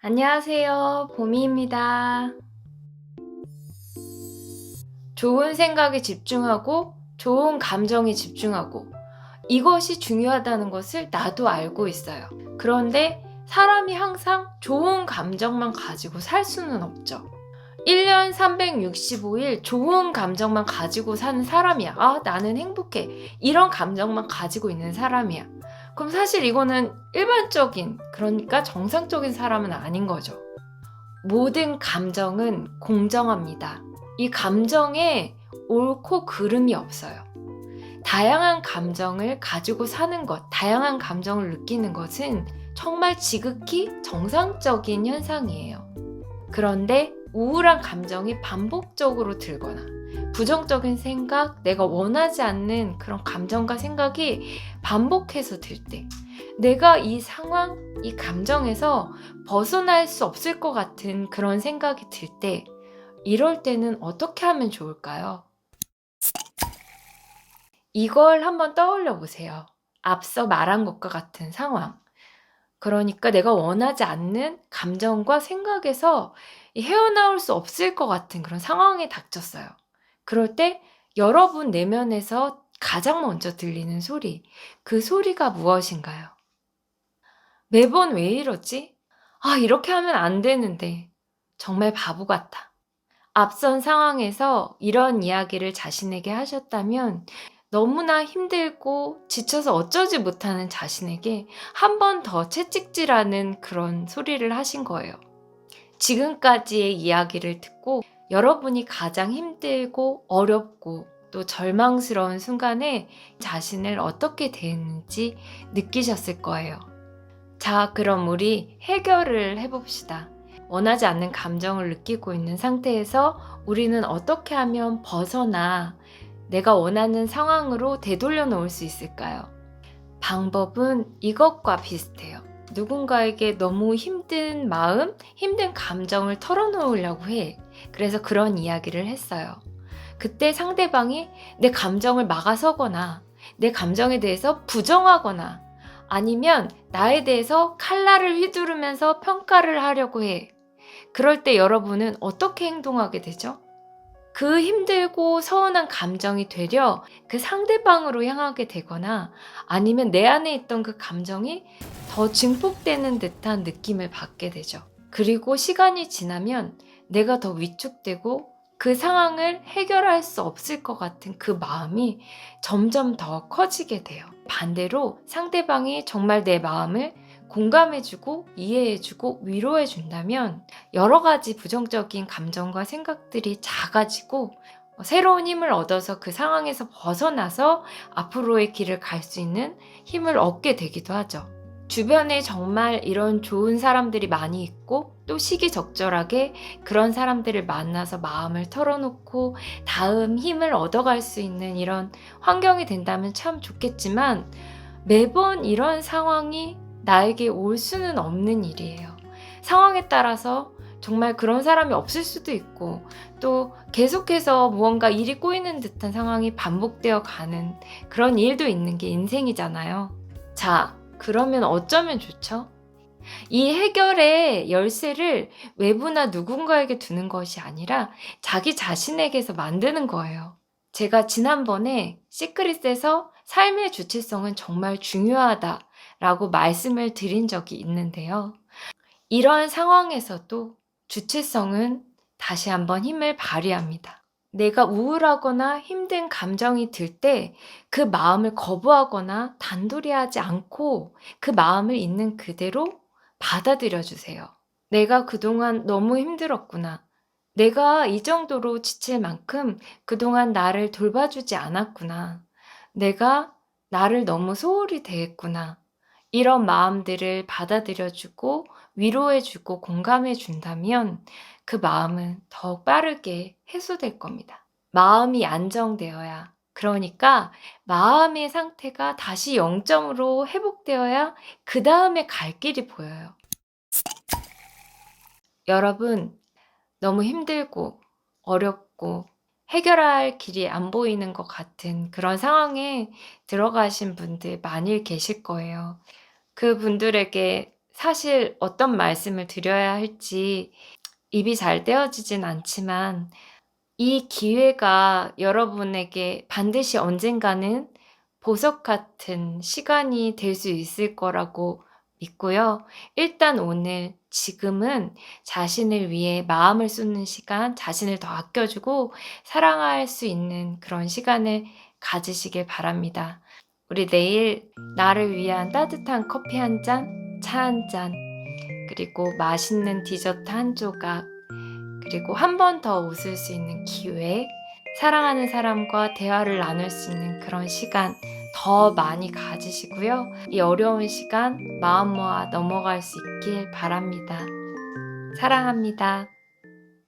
안녕하세요. 봄이입니다. 좋은 생각에 집중하고 좋은 감정에 집중하고 이것이 중요하다는 것을 나도 알고 있어요. 그런데 사람이 항상 좋은 감정만 가지고 살 수는 없죠. 1년 365일 좋은 감정만 가지고 사는 사람이야. 아, 나는 행복해. 이런 감정만 가지고 있는 사람이야. 그럼 사실 이거는 일반적인, 그러니까 정상적인 사람은 아닌 거죠. 모든 감정은 공정합니다. 이 감정에 옳고 그름이 없어요. 다양한 감정을 가지고 사는 것, 다양한 감정을 느끼는 것은 정말 지극히 정상적인 현상이에요. 그런데 우울한 감정이 반복적으로 들거나 부정적인 생각, 내가 원하지 않는 그런 감정과 생각이 반복해서 들 때, 내가 이 상황, 이 감정에서 벗어날 수 없을 것 같은 그런 생각이 들 때, 이럴 때는 어떻게 하면 좋을까요? 이걸 한번 떠올려 보세요. 앞서 말한 것과 같은 상황. 그러니까 내가 원하지 않는 감정과 생각에서 헤어나올 수 없을 것 같은 그런 상황에 닥쳤어요. 그럴 때 여러분 내면에서 가장 먼저 들리는 소리, 그 소리가 무엇인가요? 매번 왜 이러지? 아, 이렇게 하면 안 되는데. 정말 바보 같아. 앞선 상황에서 이런 이야기를 자신에게 하셨다면 너무나 힘들고 지쳐서 어쩌지 못하는 자신에게 한 번 더 채찍질하는 그런 소리를 하신 거예요. 지금까지의 이야기를 듣고 여러분이 가장 힘들고 어렵고 또 절망스러운 순간에 자신을 어떻게 대했는지 느끼셨을 거예요. 자, 그럼 우리 해결을 해봅시다. 원하지 않는 감정을 느끼고 있는 상태에서 우리는 어떻게 하면 벗어나 내가 원하는 상황으로 되돌려 놓을 수 있을까요? 방법은 이것과 비슷해요. 누군가에게 너무 힘든 마음, 힘든 감정을 털어놓으려고 해. 그래서 그런 이야기를 했어요. 그때 상대방이 내 감정을 막아서거나 내 감정에 대해서 부정하거나 아니면 나에 대해서 칼날을 휘두르면서 평가를 하려고 해. 그럴 때 여러분은 어떻게 행동하게 되죠? 그 힘들고 서운한 감정이 되려 그 상대방으로 향하게 되거나 아니면 내 안에 있던 그 감정이 더 증폭되는 듯한 느낌을 받게 되죠. 그리고 시간이 지나면 내가 더 위축되고 그 상황을 해결할 수 없을 것 같은 그 마음이 점점 더 커지게 돼요. 반대로 상대방이 정말 내 마음을 공감해주고 이해해주고 위로해준다면 여러 가지 부정적인 감정과 생각들이 작아지고 새로운 힘을 얻어서 그 상황에서 벗어나서 앞으로의 길을 갈 수 있는 힘을 얻게 되기도 하죠. 주변에 정말 이런 좋은 사람들이 많이 있고 또 시기적절하게 그런 사람들을 만나서 마음을 털어놓고 다음 힘을 얻어갈 수 있는 이런 환경이 된다면 참 좋겠지만 매번 이런 상황이 나에게 올 수는 없는 일이에요. 상황에 따라서 정말 그런 사람이 없을 수도 있고 또 계속해서 무언가 일이 꼬이는 듯한 상황이 반복되어 가는 그런 일도 있는 게 인생이잖아요. 자, 그러면 어쩌면 좋죠? 이 해결의 열쇠를 외부나 누군가에게 두는 것이 아니라 자기 자신에게서 만드는 거예요. 제가 지난번에 시크릿에서 삶의 주체성은 정말 중요하다라고 말씀을 드린 적이 있는데요. 이러한 상황에서도 주체성은 다시 한번 힘을 발휘합니다. 내가 우울하거나 힘든 감정이 들 때 그 마음을 거부하거나 단도리하지 않고 그 마음을 있는 그대로 받아들여 주세요. 내가 그동안 너무 힘들었구나. 내가 이 정도로 지칠 만큼 그동안 나를 돌봐주지 않았구나. 내가 나를 너무 소홀히 대했구나. 이런 마음들을 받아들여주고 위로해주고 공감해준다면 그 마음은 더 빠르게 해소될 겁니다. 마음이 안정되어야, 그러니까 마음의 상태가 다시 0점으로 회복되어야 그 다음에 갈 길이 보여요. 여러분, 너무 힘들고 어렵고 해결할 길이 안 보이는 것 같은 그런 상황에 들어가신 분들 많이 계실 거예요. 그 분들에게 사실 어떤 말씀을 드려야 할지 입이 잘 떼어지진 않지만 이 기회가 여러분에게 반드시 언젠가는 보석 같은 시간이 될 수 있을 거라고 믿고요. 일단 오늘 지금은 자신을 위해 마음을 쏟는 시간, 자신을 더 아껴주고 사랑할 수 있는 그런 시간을 가지시길 바랍니다. 우리 내일 나를 위한 따뜻한 커피 한 잔, 차 한 잔, 그리고 맛있는 디저트 한 조각, 그리고 한 번 더 웃을 수 있는 기회, 사랑하는 사람과 대화를 나눌 수 있는 그런 시간 더 많이 가지시고요. 이 어려운 시간 마음 모아 넘어갈 수 있길 바랍니다. 사랑합니다.